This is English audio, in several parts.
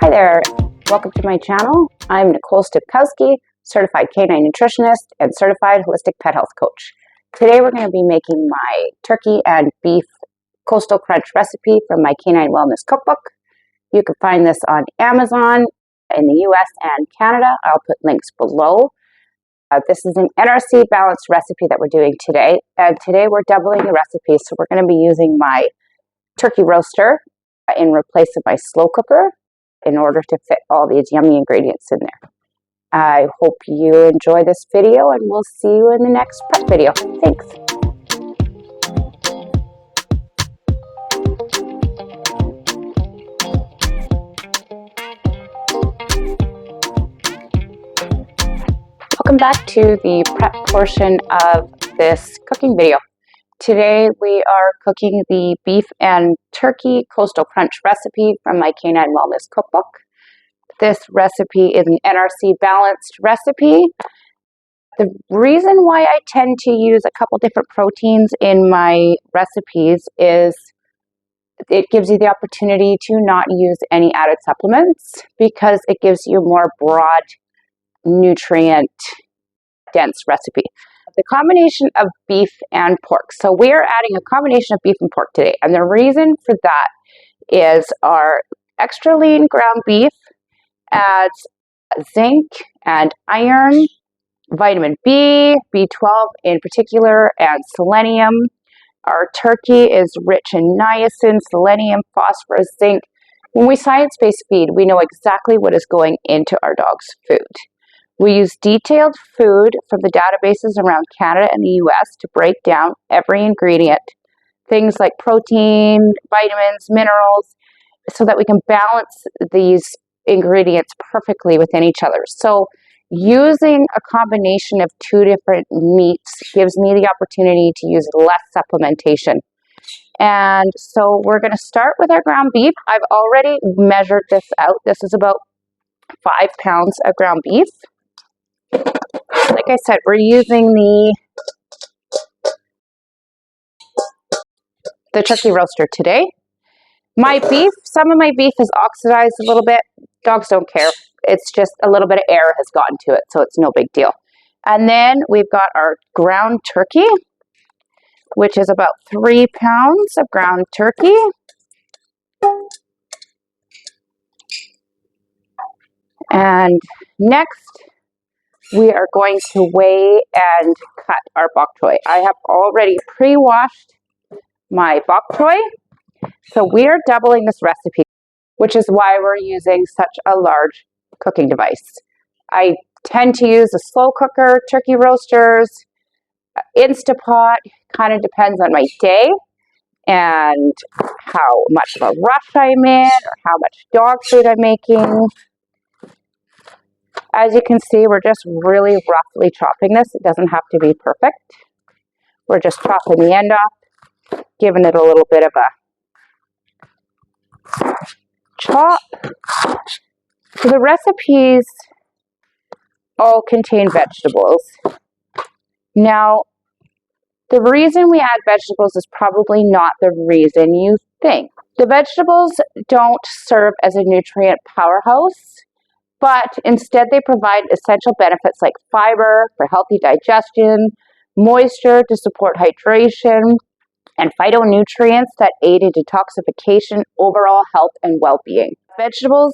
Hi there, welcome to my channel. I'm Nicole Stupkowski, certified canine nutritionist and certified holistic pet health coach. Today we're going to be making my turkey and beef coastal crunch recipe from my canine wellness cookbook. You can find this on Amazon in the US and Canada. I'll put links below. This is an NRC balanced recipe that we're doing today. And today we're doubling the recipe, so we're going to be using my turkey roaster in place of my slow cooker in order to fit all these yummy ingredients in there. I hope you enjoy this video, and we'll see you in the next prep video. Thanks. Welcome back to the prep portion of this cooking video. Today we are cooking the beef and turkey coastal crunch recipe from my canine wellness cookbook. This recipe is an NRC balanced recipe. The reason why I tend to use a couple different proteins in my recipes is it gives you the opportunity to not use any added supplements because it gives you a more broad, nutrient dense recipe. The combination of beef and pork. So we are adding a combination of beef and pork today. And the reason for that is our extra lean ground beef adds zinc and iron, vitamin B, B12 in particular, and selenium. Our turkey is rich in niacin, selenium, phosphorus, zinc. When we science-based feed, we know exactly what is going into our dog's food. We use detailed food from the databases around Canada and the US to break down every ingredient, things like protein, vitamins, minerals, so that we can balance these ingredients perfectly within each other. So using a combination of two different meats gives me the opportunity to use less supplementation. And so we're going to start with our ground beef. I've already measured this out. This is about 5 pounds of ground beef. Like I said, we're using the turkey roaster today. My beef, some of my beef is oxidized a little bit. Dogs don't care. It's just a little bit of air has gotten to it, so it's no big deal. And then we've got our ground turkey, which is about 3 pounds of ground turkey. And next, we are going to weigh and cut our bok choy. I have already pre-washed my bok choy, so we are doubling this recipe, which is why we're using such a large cooking device. I tend to use a slow cooker, turkey roasters, Instapot, kind of depends on my day and how much of a rush I'm in or how much dog food I'm making. As you can see, we're just really roughly chopping this. It doesn't have to be perfect. We're just chopping the end off, giving it a little bit of a chop. So the recipes all contain vegetables. Now, the reason we add vegetables is probably not the reason you think. The vegetables don't serve as a nutrient powerhouse, but instead they provide essential benefits like fiber for healthy digestion, moisture to support hydration, and phytonutrients that aid in detoxification, overall health, and well-being. Vegetables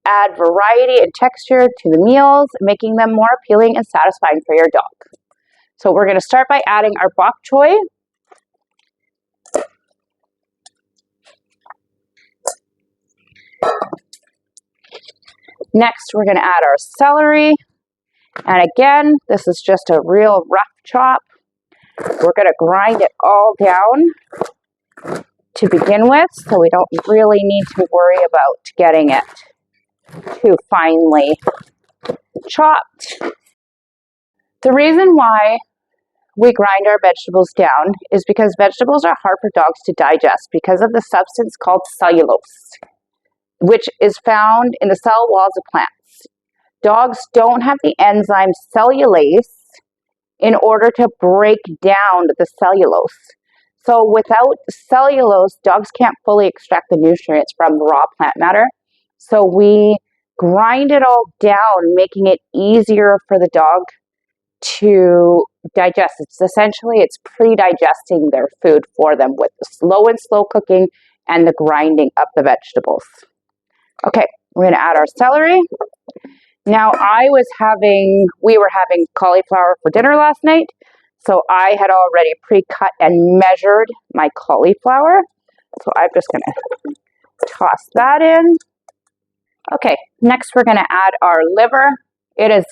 add variety and texture to the meals, making them more appealing and satisfying for your dog. So we're going to start by adding our bok choy. Next, we're going to add our celery. And again, this is just a real rough chop. We're going to grind it all down to begin with, so we don't really need to worry about getting it too finely chopped. The reason why we grind our vegetables down is because vegetables are hard for dogs to digest because of the substance called cellulose, which is found in the cell walls of plants. Dogs don't have the enzyme cellulase in order to break down the cellulose. So without cellulose, dogs can't fully extract the nutrients from raw plant matter. So we grind it all down, making it easier for the dog to digest. It's pre-digesting their food for them with the slow cooking and the grinding of the vegetables. Okay, we're going to add our celery. Now we were having cauliflower for dinner last night, so I had already pre-cut and measured my cauliflower. So I'm just going to toss that in. Okay, next we're going to add our liver. It is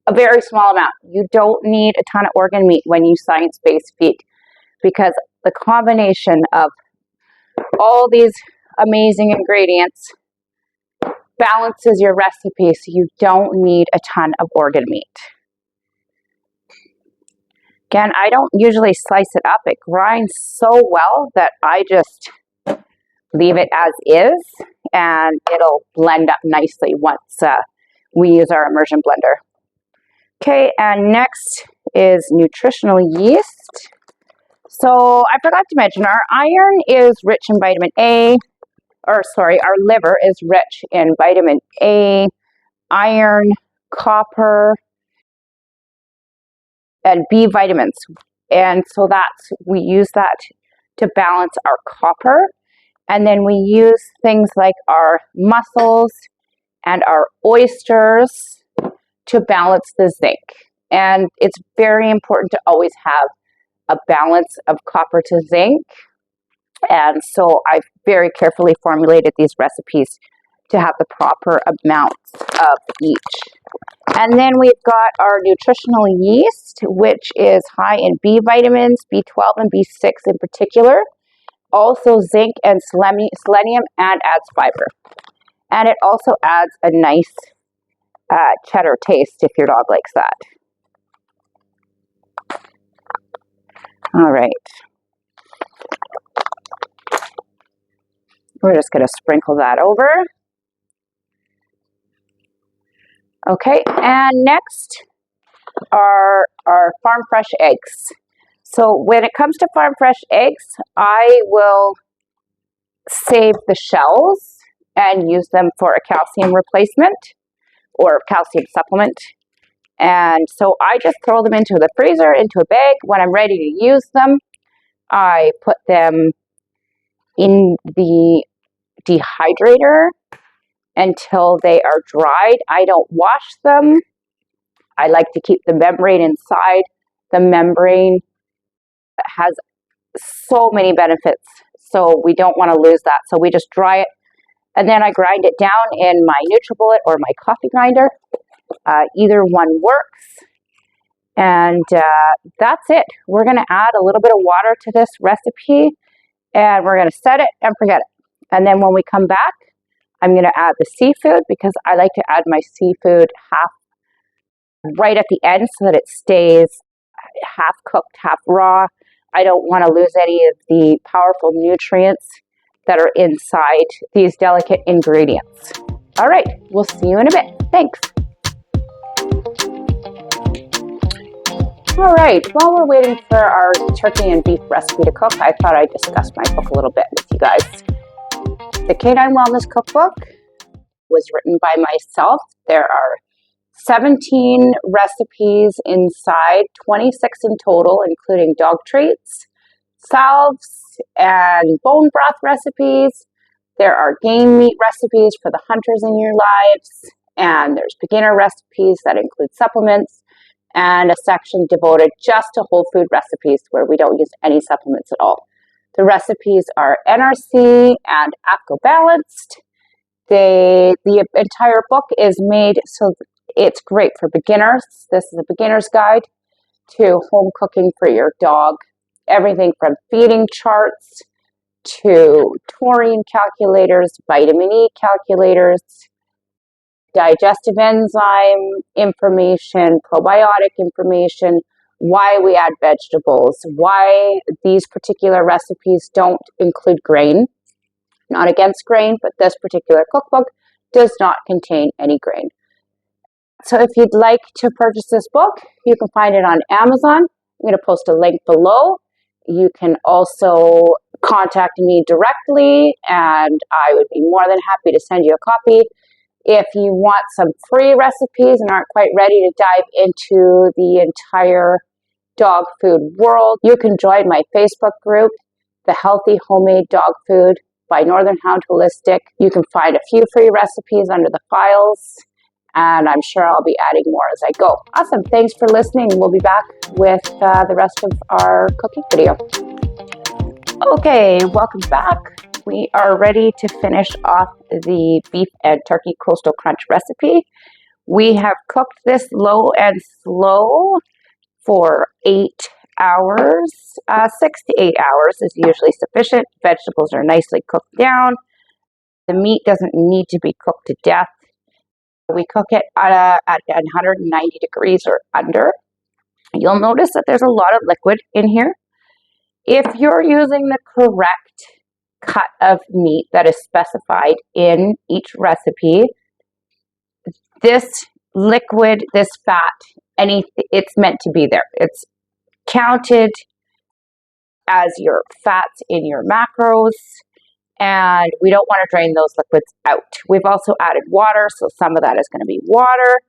a very small amount. You don't need a ton of organ meat when you science-based feed, because the combination of all these amazing ingredients balances your recipe, so you don't need a ton of organ meat. Again, I don't usually slice it up. It grinds so well that I just leave it as is, and it'll blend up nicely once we use our Immersion Blender. Okay, and next is nutritional yeast. So I forgot to mention, our iron is rich in vitamin A, our liver is rich in vitamin A, iron, copper, and B vitamins. And so we use that to balance our copper. And then we use things like our mussels and our oysters to balance the zinc. And it's very important to always have a balance of copper to zinc. And so I've very carefully formulated these recipes to have the proper amounts of each. And then we've got our nutritional yeast, which is high in B vitamins, B12 and B6 in particular. Also zinc and selenium, and adds fiber. And it also adds a nice cheddar taste if your dog likes that. All right. We're just going to sprinkle that over. Okay, and next are our farm fresh eggs. So when it comes to farm fresh eggs, I will save the shells and use them for a calcium replacement or calcium supplement. And so I just throw them into the freezer, into a bag. When I'm ready to use them, I put them in the dehydrator until they are dried. I don't wash them. I like to keep the membrane inside. The membrane has so many benefits, so we don't want to lose that. So we just dry it, and then I grind it down in my NutriBullet or my coffee grinder. Either one works, and that's it. We're going to add a little bit of water to this recipe, and we're going to set it and forget it. And then when we come back, I'm going to add the seafood, because I like to add my seafood right at the end so that it stays half cooked, half raw. I don't want to lose any of the powerful nutrients that are inside these delicate ingredients. All right, we'll see you in a bit. Thanks. All right, while we're waiting for our turkey and beef recipe to cook, I thought I'd discuss my book a little bit with you guys. The Canine Wellness Cookbook was written by myself. There are 17 recipes inside, 26 in total, including dog treats, salves, and bone broth recipes. There are game meat recipes for the hunters in your lives, and there's beginner recipes that include supplements, and a section devoted just to whole food recipes where we don't use any supplements at all. The recipes are NRC and APCO balanced. The entire book is made so it's great for beginners. This is a beginner's guide to home cooking for your dog. Everything from feeding charts to taurine calculators, vitamin E calculators, digestive enzyme information, probiotic information, why we add vegetables, why these particular recipes don't include grain. Not against grain, but this particular cookbook does not contain any grain. So if you'd like to purchase this book, you can find it on Amazon. I'm going to post a link below. You can also contact me directly, and I would be more than happy to send you a copy. If you want some free recipes and aren't quite ready to dive into the entire dog food world, you can join my Facebook group, The Healthy Homemade Dog Food by Northern Hound Holistic. You can find a few free recipes under the files, and I'm sure I'll be adding more as I go. Awesome. Thanks for listening. We'll be back with the rest of our cooking video. Okay, welcome back. We are ready to finish off the beef and turkey coastal crunch recipe. We have cooked this low and slow for 8 hours. 6 to 8 hours is usually sufficient. Vegetables are nicely cooked down. The meat doesn't need to be cooked to death. We cook it at 190 degrees or under. You'll notice that there's a lot of liquid in here. If you're using the correct cut of meat that is specified in each recipe, this liquid, this fat, it's meant to be there. It's counted as your fats in your macros, and we don't want to drain those liquids out. We've also added water, so some of that is going to be water.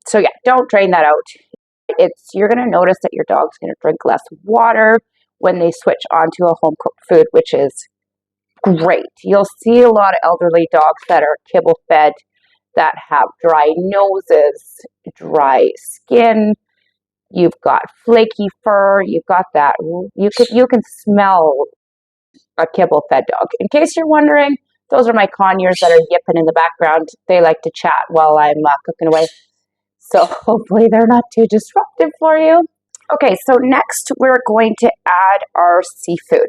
So yeah, don't drain that out. You're going to notice that your dog's going to drink less water when they switch onto a home cooked food, which is great. You'll see a lot of elderly dogs that are kibble fed that have dry noses, dry skin. You've got flaky fur. You've got that. You can smell a kibble fed dog. In case you're wondering, those are my conures that are yipping in the background. They like to chat while I'm cooking away. So hopefully they're not too disruptive for you. Okay, so next we're going to add our seafood.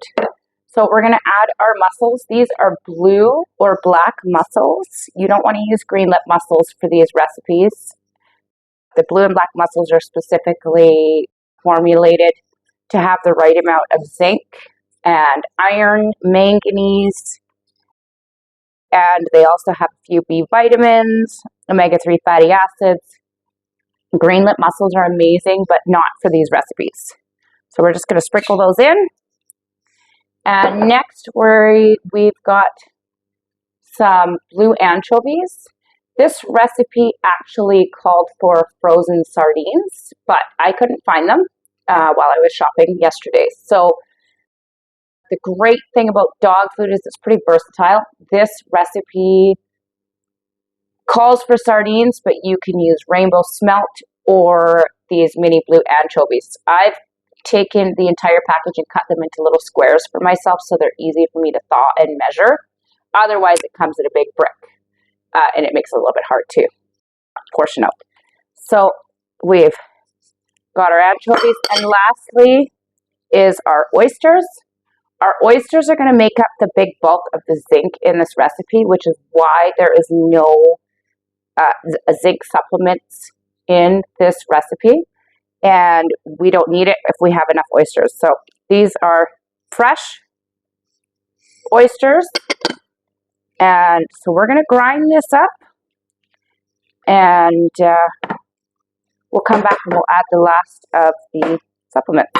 So we're going to add our mussels. These are blue or black mussels. You don't want to use green lip mussels for these recipes. The blue and black mussels are specifically formulated to have the right amount of zinc and iron, manganese, and they also have a few B vitamins, omega-3 fatty acids. Green lip mussels are amazing, but not for these recipes. So we're just going to sprinkle those in. And next we've got some blue anchovies. This recipe actually called for frozen sardines, but I couldn't find them while I was shopping yesterday. So the great thing about dog food is it's pretty versatile. This recipe calls for sardines, but you can use rainbow smelt or these mini blue anchovies. I've taken the entire package and cut them into little squares for myself so they're easy for me to thaw and measure. Otherwise, it comes in a big brick, and it makes it a little bit hard to portion out. So we've got our anchovies, and lastly is our oysters. Our oysters are going to make up the big bulk of the zinc in this recipe, which is why there is no zinc supplements in this recipe, and we don't need it if we have enough oysters. So these are fresh oysters, and so we're going to grind this up, and we'll come back and we'll add the last of the supplements.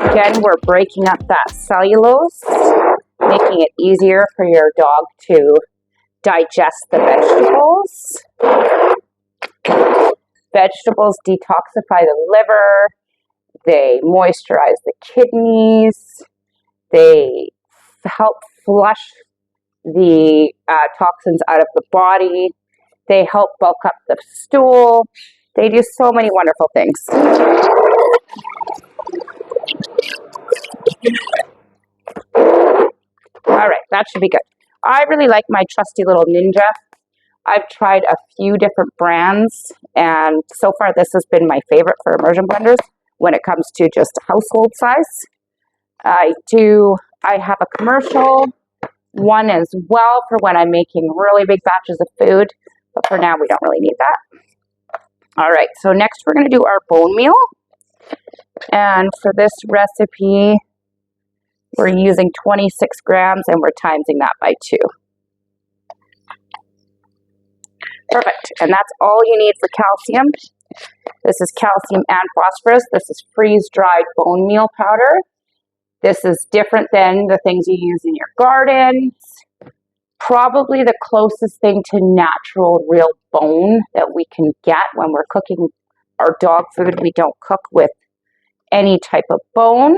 Again, we're breaking up that cellulose, making it easier for your dog to digest the vegetables. Vegetables detoxify the liver, they moisturize the kidneys, they help flush the toxins out of the body, they help bulk up the stool, they do so many wonderful things. All right, that should be good. I really like my trusty little Ninja. I've tried a few different brands, and so far this has been my favorite for immersion blenders when it comes to just household size. I have a commercial one as well for when I'm making really big batches of food, but for now we don't really need that. All right, so next we're going to do our bone meal. And for this recipe, we're using 26 grams and we're timesing that by 2. Perfect. And that's all you need for calcium. This is calcium and phosphorus. This is freeze-dried bone meal powder. This is different than the things you use in your gardens. Probably the closest thing to natural, real bone that we can get when we're cooking our dog food. We don't cook with any type of bone.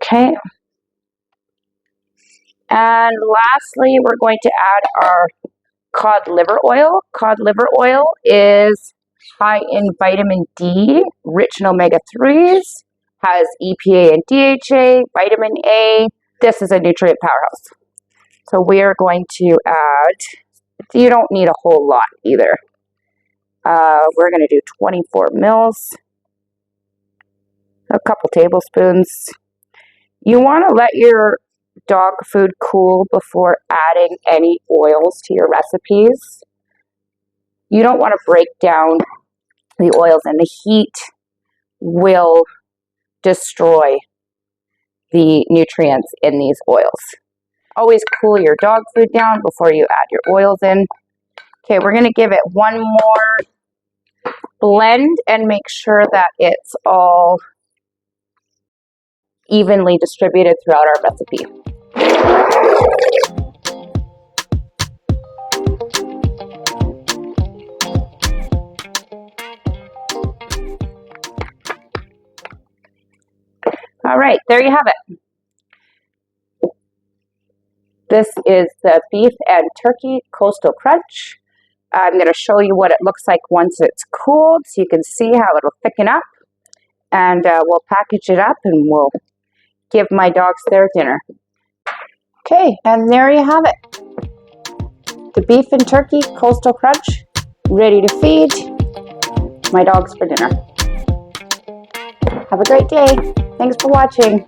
Okay. And lastly, we're going to add our cod liver oil. Cod liver oil is high in vitamin D, rich in omega-3s, has EPA and DHA, vitamin A. This is a nutrient powerhouse. So we are going to add, you don't need a whole lot either. We're going to do 24 mils, a couple tablespoons. You want to let your dog food cool before adding any oils to your recipes. You don't want to break down the oils, and the heat will destroy the nutrients in these oils. Always cool your dog food down before you add your oils in. Okay, we're going to give it one more blend and make sure that it's all evenly distributed throughout our recipe. All right, there you have it. This is the beef and turkey coastal crunch. I'm going to show you what it looks like once it's cooled so you can see how it'll thicken up. And we'll package it up and we'll give my dogs their dinner. Okay, and there you have it. The beef and turkey coastal crunch, ready to feed my dogs for dinner. Have a great day. Thanks for watching.